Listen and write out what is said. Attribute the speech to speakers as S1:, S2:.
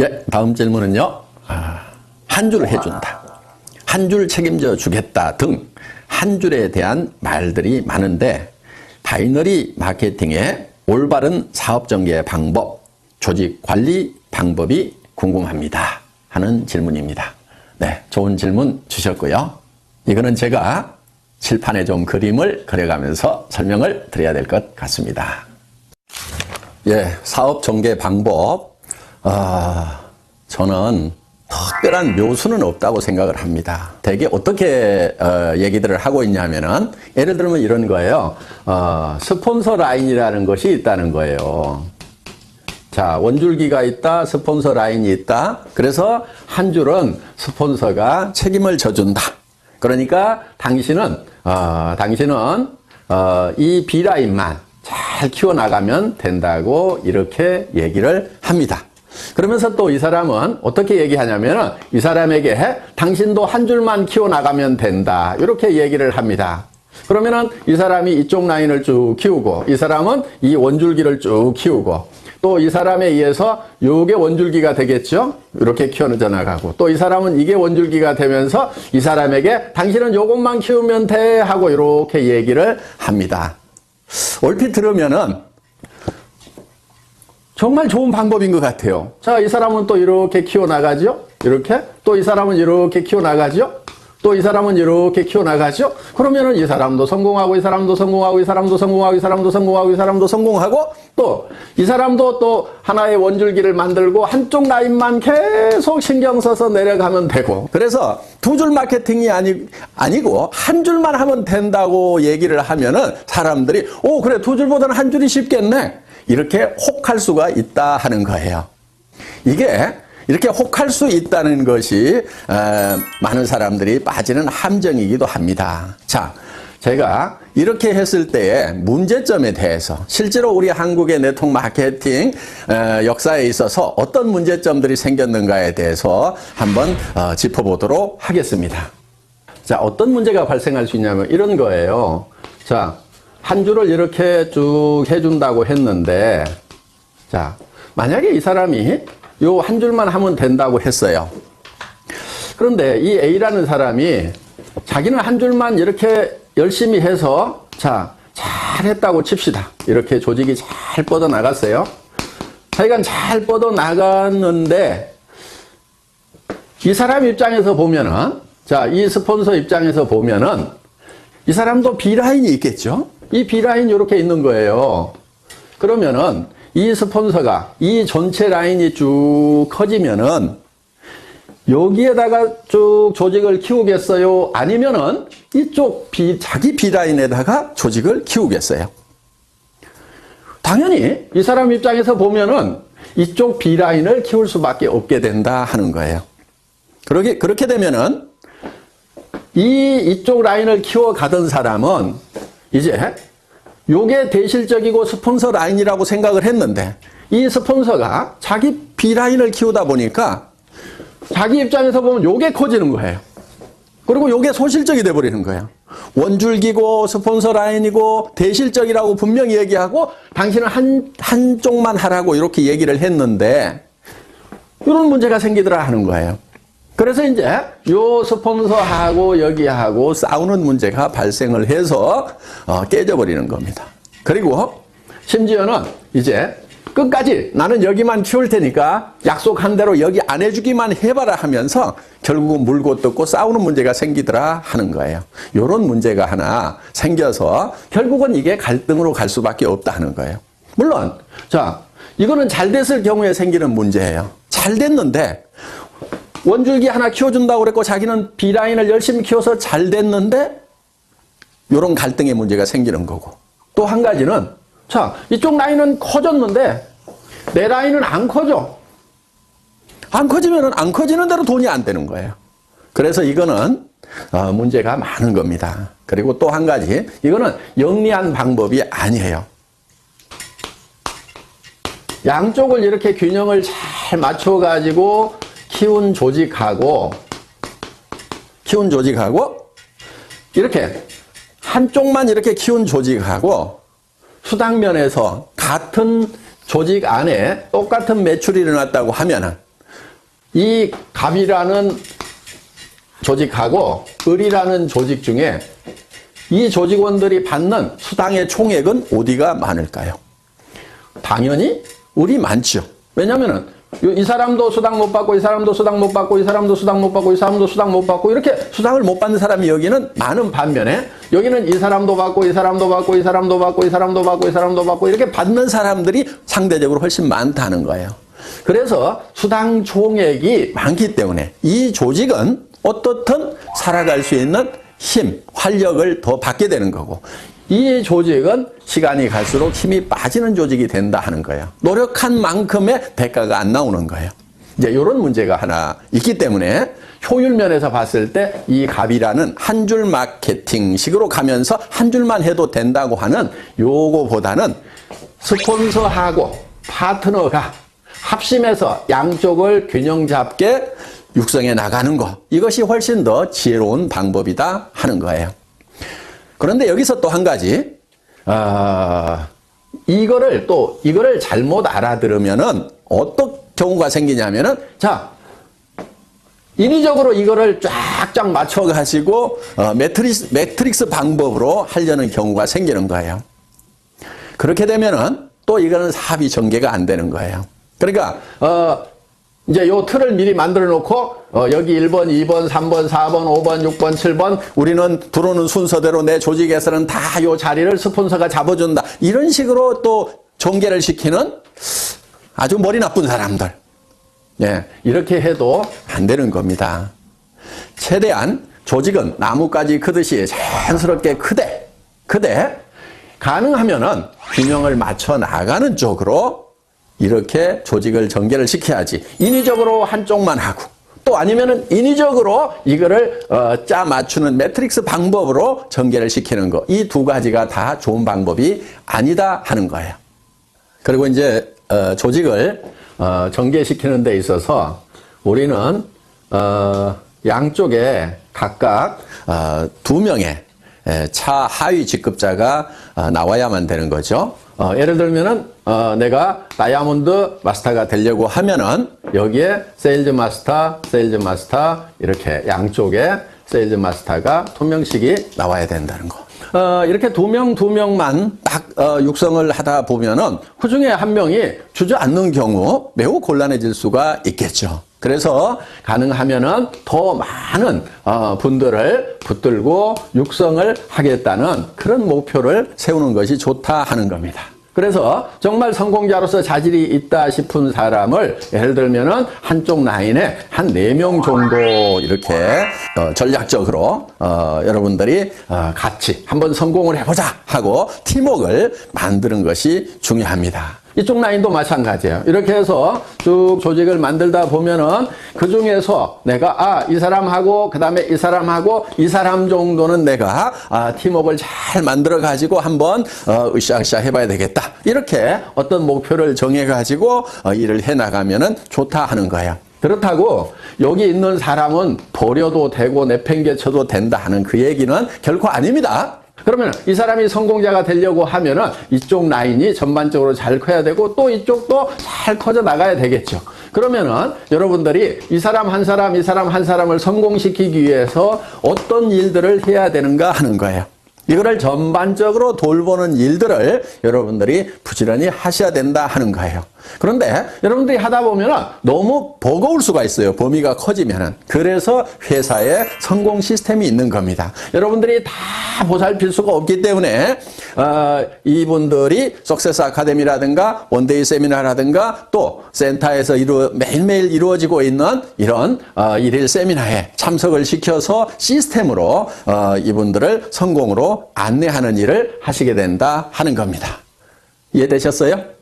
S1: 예, 다음 질문은요. 한 줄 해준다, 한 줄 책임져 주겠다 등 한 줄에 대한 말들이 많은데 바이너리 마케팅의 올바른 사업 전개 방법, 조직 관리 방법이 궁금합니다 하는 질문입니다. 네, 좋은 질문 주셨고요. 이거는 제가 칠판에 좀 그림을 그려가면서 설명을 드려야 될 것 같습니다. 예, 사업 전개 방법. 저는 특별한 묘수는 없다고 생각을 합니다. 대개 어떻게 얘기들을 하고 있냐면은, 예를 들면 이런 거예요. 스폰서 라인이라는 것이 있다는 거예요. 자, 원줄기가 있다, 스폰서 라인이 있다. 그래서 한 줄은 스폰서가 책임을 져준다. 그러니까 당신은 이 B라인만 잘 키워나가면 된다고 이렇게 얘기를 합니다. 그러면서 또 이 사람은 어떻게 얘기하냐면, 이 사람에게 당신도 한 줄만 키워나가면 된다, 이렇게 얘기를 합니다. 그러면은 이 사람이 이쪽 라인을 쭉 키우고, 이 사람은 이 원줄기를 쭉 키우고, 또 이 사람에 의해서 요게 원줄기가 되겠죠? 이렇게 키워져 나가고, 또 이 사람은 이게 원줄기가 되면서 이 사람에게 당신은 요것만 키우면 돼 하고 이렇게 얘기를 합니다. 얼핏 들으면은 정말 좋은 방법인 것 같아요. 자, 이 사람은 또 이렇게 키워나가죠? 이렇게? 또 이 사람은 이렇게 키워나가죠? 또 이 사람은 이렇게 키워나가죠? 그러면은 이 사람도 성공하고, 이 사람도 성공하고, 이 사람도 성공하고, 이 사람도 성공하고, 이 사람도 성공하고, 또 이 사람도 또 하나의 원줄기를 만들고 한쪽 라인만 계속 신경 써서 내려가면 되고. 그래서 두 줄 마케팅이 아니고 한 줄만 하면 된다고 얘기를 하면은 사람들이, 오, 그래, 두 줄보다는 한 줄이 쉽겠네, 이렇게 혹할 수가 있다 하는 거예요. 이게 이렇게 혹할 수 있다는 것이 많은 사람들이 빠지는 함정이기도 합니다. 자, 제가 이렇게 했을 때의 문제점에 대해서, 실제로 우리 한국의 네트워크 마케팅 역사에 있어서 어떤 문제점들이 생겼는가에 대해서 한번 짚어보도록 하겠습니다. 자, 어떤 문제가 발생할 수 있냐면 이런 거예요. 자, 한 줄을 이렇게 쭉 해준다고 했는데, 자, 만약에 이 사람이 요 한 줄만 하면 된다고 했어요. 그런데 이 A라는 사람이 자기는 한 줄만 이렇게 열심히 해서, 자, 잘했다고 칩시다. 이렇게 조직이 잘 뻗어나갔어요. 자기가 잘 뻗어나갔는데, 이 사람 입장에서 보면은, 자, 이 스폰서 입장에서 보면은, 이 사람도 B라인이 있겠죠? 이 B라인이 이렇게 있는 거예요. 그러면은 이 스폰서가 이 전체 라인이 쭉 커지면은 여기에다가 쭉 조직을 키우겠어요? 아니면은 이쪽 자기 B라인에다가 조직을 키우겠어요? 당연히 이 사람 입장에서 보면은 이쪽 B라인을 키울 수밖에 없게 된다 하는 거예요. 그렇게 되면은 이쪽 라인을 키워가던 사람은 이제 요게 대실적이고 스폰서 라인이라고 생각을 했는데, 이 스폰서가 자기 B라인을 키우다 보니까 자기 입장에서 보면 요게 커지는 거예요. 그리고 요게 소실적이 돼버리는 거예요. 원줄기고 스폰서 라인이고 대실적이라고 분명히 얘기하고 당신은 한쪽만 하라고 이렇게 얘기를 했는데, 이런 문제가 생기더라 하는 거예요. 그래서 이제 요 스폰서하고 여기하고 싸우는 문제가 발생을 해서 깨져버리는 겁니다. 그리고 심지어는 이제 끝까지 나는 여기만 키울 테니까 약속한 대로 여기 안 해주기만 해봐라 하면서 결국은 물고 뜯고 싸우는 문제가 생기더라 하는 거예요. 이런 문제가 하나 생겨서 결국은 이게 갈등으로 갈 수밖에 없다 하는 거예요. 물론 자, 이거는 잘 됐을 경우에 생기는 문제예요. 잘 됐는데 원줄기 하나 키워준다고 그랬고 자기는 B라인을 열심히 키워서 잘 됐는데 이런 갈등의 문제가 생기는 거고, 또 한 가지는 자, 이쪽 라인은 커졌는데 내 라인은 안 커져. 안 커지면은 안 커지는 대로 돈이 안 되는 거예요. 그래서 이거는 문제가 많은 겁니다. 그리고 또 한 가지, 이거는 영리한 방법이 아니에요. 양쪽을 이렇게 균형을 잘 맞춰가지고 키운 조직하고 이렇게 한쪽만 이렇게 키운 조직하고 수당면에서 같은 조직 안에 똑같은 매출이 일어났다고 하면은 이 갑이라는 조직하고 을이라는 조직 중에 이 조직원들이 받는 수당의 총액은 어디가 많을까요? 당연히 을이 많죠. 왜냐면은 이 사람도 수당 못 받고 이 사람도 수당 못 받고 이 사람도 수당 못 받고 이 사람도 수당 못 받고 이렇게 수당을 못 받는 사람이 여기는 많은 반면에 여기는 이 사람도 받고 이 사람도 받고 이 사람도 받고 이 사람도 받고 이 사람도 받고 이렇게 받는 사람들이 상대적으로 훨씬 많다는 거예요. 그래서 수당 총액이 많기 때문에 이 조직은 어떻든 살아갈 수 있는 힘, 활력을 더 받게 되는 거고 이 조직은 시간이 갈수록 힘이 빠지는 조직이 된다 하는 거예요. 노력한 만큼의 대가가 안 나오는 거예요. 이제 이런 문제가 하나 있기 때문에 효율 면에서 봤을 때 이 갑이라는 한 줄 마케팅식으로 가면서 한 줄만 해도 된다고 하는 요거보다는 스폰서하고 파트너가 합심해서 양쪽을 균형 잡게 육성해 나가는 것, 이것이 훨씬 더 지혜로운 방법이다 하는 거예요. 그런데 여기서 또 한 가지, 이거를 잘못 알아들으면은 어떤 경우가 생기냐면은, 자, 인위적으로 이거를 쫙쫙 맞춰가지고, 매트릭스 방법으로 하려는 경우가 생기는 거예요. 그렇게 되면은 또 이거는 사업이 전개가 안 되는 거예요. 그러니까, 이제 요 틀을 미리 만들어 놓고, 여기 1번, 2번, 3번, 4번, 5번, 6번, 7번, 우리는 들어오는 순서대로 내 조직에서는 다 요 자리를 스폰서가 잡아준다. 이런 식으로 또 전개를 시키는 아주 머리 나쁜 사람들. 예, 이렇게 해도 안 되는 겁니다. 최대한 조직은 나무까지 크듯이 자연스럽게 크되, 가능하면은 균형을 맞춰 나가는 쪽으로 이렇게 조직을 전개를 시켜야지 인위적으로 한쪽만 하고 또 아니면은 인위적으로 이거를 짜 맞추는 매트릭스 방법으로 전개를 시키는 거, 이 두 가지가 다 좋은 방법이 아니다 하는 거예요. 그리고 이제 조직을 전개시키는 데 있어서 우리는 양쪽에 각각 2명의 차하위 직급자가 나와야만 되는 거죠. 예를 들면은 내가 다이아몬드 마스터가 되려고 하면은 여기에 세일즈 마스터 이렇게 양쪽에 세일즈 마스터가 2명씩이 나와야 된다는 거. 이렇게 2명만 딱 육성을 하다 보면은 그중에 한 명이 주저앉는 경우 매우 곤란해질 수가 있겠죠. 그래서 가능하면은 더 많은 분들을 붙들고 육성을 하겠다는 그런 목표를 세우는 것이 좋다 하는 겁니다. 그래서 정말 성공자로서 자질이 있다 싶은 사람을 예를 들면은 한쪽 라인에 한 4명 정도 이렇게 전략적으로 여러분들이 같이 한번 성공을 해보자 하고 팀워크를 만드는 것이 중요합니다. 이쪽 라인도 마찬가지예요. 이렇게 해서 쭉 조직을 만들다 보면은 그 중에서 내가 이 사람하고 그다음에 이 사람하고 이 사람 정도는 내가 팀워크를 잘 만들어 가지고 한번 으쌰으쌰 해봐야 되겠다. 이렇게 어떤 목표를 정해 가지고 일을 해 나가면은 좋다 하는 거예요. 그렇다고 여기 있는 사람은 버려도 되고 내팽개쳐도 된다 하는 그 얘기는 결코 아닙니다. 그러면 이 사람이 성공자가 되려고 하면은 이쪽 라인이 전반적으로 잘 커야 되고 또 이쪽도 잘 커져 나가야 되겠죠. 그러면은 여러분들이 이 사람 한 사람을 성공시키기 위해서 어떤 일들을 해야 되는가 하는 거예요. 이거를 전반적으로 돌보는 일들을 여러분들이 부지런히 하셔야 된다 하는 거예요. 그런데 여러분들이 하다 보면 너무 버거울 수가 있어요. 범위가 커지면은. 그래서 회사에 성공 시스템이 있는 겁니다. 여러분들이 다 보살필 수가 없기 때문에 이분들이 석세스 아카데미라든가 원데이 세미나라든가 또 센터에서 매일매일 이루어지고 있는 이런 일일 세미나에 참석을 시켜서 시스템으로 이분들을 성공으로 안내하는 일을 하시게 된다 하는 겁니다. 이해되셨어요?